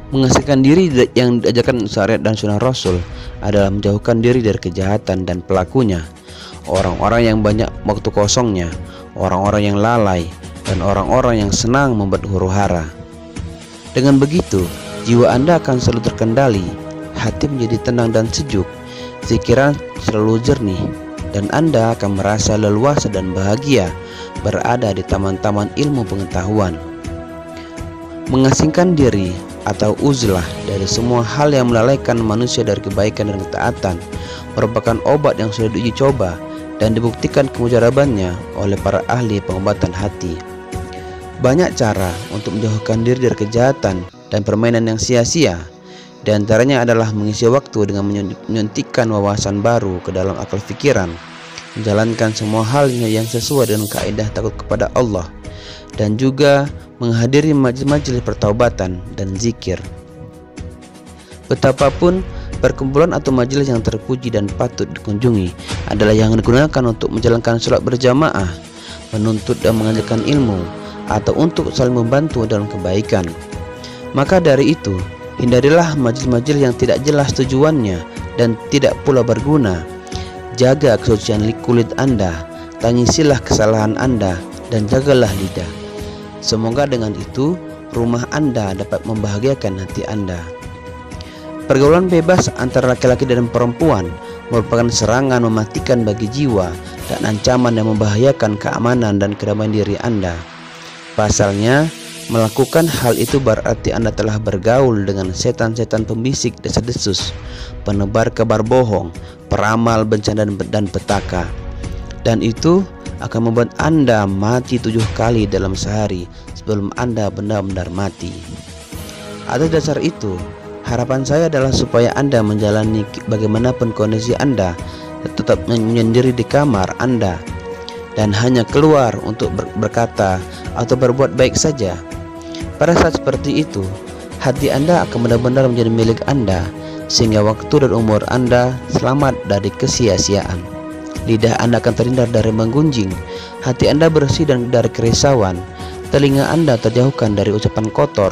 Mengasingkan diri yang diajarkan syariat dan sunnah Rasul adalah menjauhkan diri dari kejahatan dan pelakunya, orang-orang yang banyak waktu kosongnya, orang-orang yang lalai, dan orang-orang yang senang membuat huru-hara. Dengan begitu, jiwa Anda akan selalu terkendali, hati menjadi tenang dan sejuk, pikiran selalu jernih, dan Anda akan merasa leluasa dan bahagia berada di taman-taman ilmu pengetahuan. Mengasingkan diri atau uzlah dari semua hal yang melalaikan manusia dari kebaikan dan ketaatan merupakan obat yang sudah diuji coba dan dibuktikan kemujarabannya oleh para ahli pengobatan hati. Banyak cara untuk menjauhkan diri dari kejahatan dan permainan yang sia-sia. Di antaranya adalah mengisi waktu dengan menyuntikkan wawasan baru ke dalam akal pikiran, menjalankan semua hal yang sesuai dengan kaidah takut kepada Allah, dan juga menghadiri majelis-majelis pertaubatan dan zikir. Betapapun perkumpulan atau majelis yang terpuji dan patut dikunjungi adalah yang digunakan untuk menjalankan sholat berjamaah, menuntut dan mengajarkan ilmu, atau untuk saling membantu dalam kebaikan. Maka dari itu, hindarilah majelis-majelis yang tidak jelas tujuannya dan tidak pula berguna. Jaga kesucian kulit Anda, tangisilah kesalahan Anda, dan jagalah lidah. Semoga dengan itu rumah Anda dapat membahagiakan hati Anda. Pergaulan bebas antara laki-laki dan perempuan merupakan serangan mematikan bagi jiwa dan ancaman yang membahayakan keamanan dan kedamaian diri Anda. Pasalnya, melakukan hal itu berarti Anda telah bergaul dengan setan-setan pembisik desas-desus, penebar kabar bohong, peramal bencana dan petaka. Dan itu akan membuat Anda mati 7 kali dalam sehari sebelum Anda benar-benar mati. Atas dasar itu, harapan saya adalah supaya Anda menjalani bagaimanapun kondisi Anda tetap menyendiri di kamar Anda dan hanya keluar untuk berkata atau berbuat baik saja. Pada saat seperti itu, hati Anda akan benar-benar menjadi milik Anda, sehingga waktu dan umur Anda selamat dari kesia-siaan. Lidah Anda akan terhindar dari menggunjing, hati Anda bersih dan dari kerisauan, telinga Anda terjauhkan dari ucapan kotor,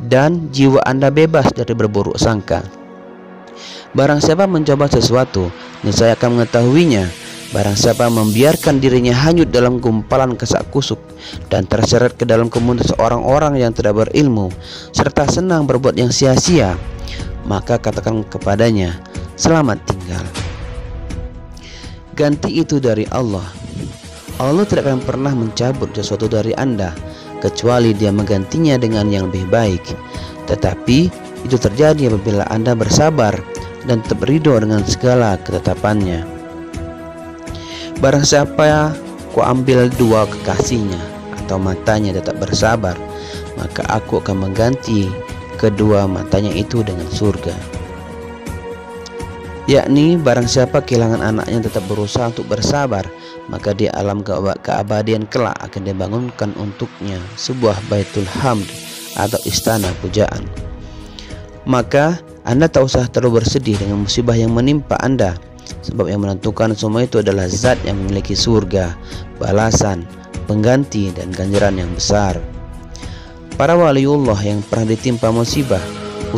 dan jiwa Anda bebas dari berburuk sangka. Barang siapa mencoba sesuatu, niscaya akan mengetahuinya. Barang siapa membiarkan dirinya hanyut dalam gumpalan kesak kusuk dan terseret ke dalam komunitas orang-orang yang tidak berilmu serta senang berbuat yang sia-sia, maka katakan kepadanya, selamat tinggal. Ganti itu dari Allah. Allah tidak akan pernah mencabut sesuatu dari Anda kecuali Dia menggantinya dengan yang lebih baik. Tetapi itu terjadi apabila Anda bersabar dan tetap ridho dengan segala ketetapannya. Barang siapa ku ambil 2 kekasihnya atau matanya tetap bersabar, maka aku akan mengganti kedua matanya itu dengan surga. Yakni barang siapa kehilangan anaknya tetap berusaha untuk bersabar, maka di alam keabadian kelak akan dibangunkan untuknya sebuah baitul hamd atau istana pujaan. Maka Anda tak usah terlalu bersedih dengan musibah yang menimpa Anda, sebab yang menentukan semua itu adalah zat yang memiliki surga, balasan, pengganti, dan ganjaran yang besar. Para waliullah yang pernah ditimpa musibah,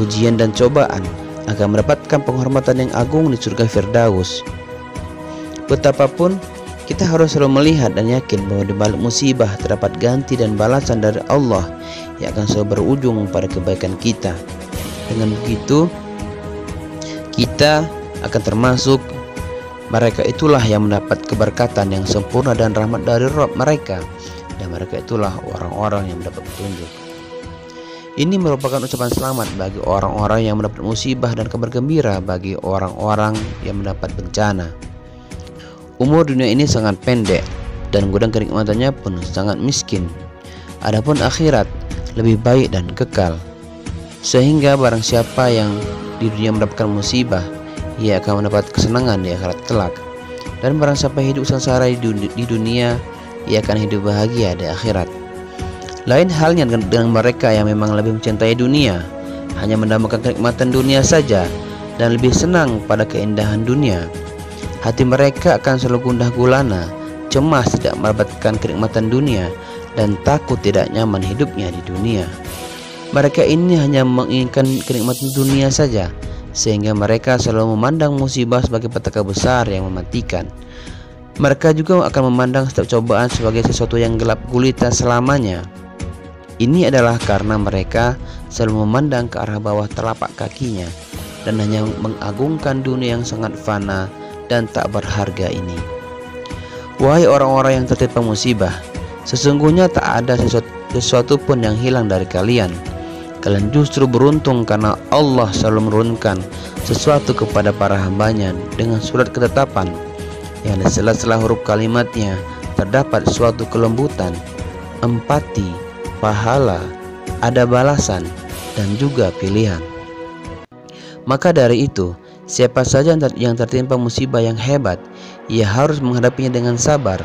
ujian, dan cobaan akan mendapatkan penghormatan yang agung di surga Firdaus. Betapapun, kita harus selalu melihat dan yakin bahwa di balik musibah terdapat ganti dan balasan dari Allah yang akan selalu berujung pada kebaikan kita. Dengan begitu, kita akan termasuk mereka itulah yang mendapat keberkatan yang sempurna dan rahmat dari Rabb mereka, dan mereka itulah orang-orang yang mendapat petunjuk. Ini merupakan ucapan selamat bagi orang-orang yang mendapat musibah dan kabar gembira bagi orang-orang yang mendapat bencana. Umur dunia ini sangat pendek dan gudang kenikmatannya pun sangat miskin. Adapun akhirat lebih baik dan kekal. Sehingga barang siapa yang di dunia mendapatkan musibah, ia akan mendapat kesenangan di akhirat kelak. Dan barang siapa hidup sengsara di dunia, ia akan hidup bahagia di akhirat. Lain halnya dengan mereka yang memang lebih mencintai dunia, hanya mendambakan kenikmatan dunia saja, dan lebih senang pada keindahan dunia. Hati mereka akan selalu gundah gulana, cemas tidak mendapatkan kenikmatan dunia, dan takut tidak nyaman hidupnya di dunia. Mereka ini hanya menginginkan kenikmatan dunia saja, sehingga mereka selalu memandang musibah sebagai petaka besar yang mematikan. Mereka juga akan memandang setiap cobaan sebagai sesuatu yang gelap gulita selamanya. Ini adalah karena mereka selalu memandang ke arah bawah telapak kakinya dan hanya mengagungkan dunia yang sangat fana dan tak berharga ini. Wahai orang-orang yang tertimpa musibah, sesungguhnya tak ada sesuatu pun yang hilang dari kalian. Kalian justru beruntung karena Allah selalu menurunkan sesuatu kepada para hambanya dengan surat ketetapan yang di sela-sela huruf kalimatnya terdapat suatu kelembutan, empati, pahala, ada balasan, dan juga pilihan. Maka dari itu, siapa saja yang tertimpa musibah yang hebat, ia harus menghadapinya dengan sabar,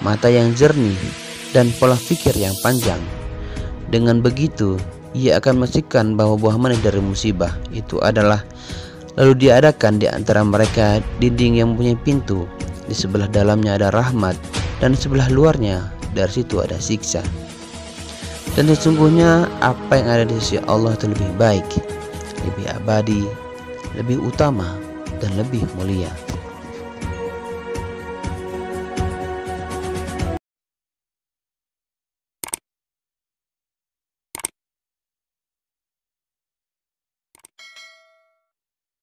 mata yang jernih, dan pola pikir yang panjang. Dengan begitu, ia akan memastikan bahwa buah manis dari musibah itu adalah lalu diadakan di antara mereka dinding yang mempunyai pintu. Di sebelah dalamnya ada rahmat, dan di sebelah luarnya dari situ ada siksa. Dan sesungguhnya apa yang ada di sisi Allah itu lebih baik, lebih abadi, lebih utama, dan lebih mulia.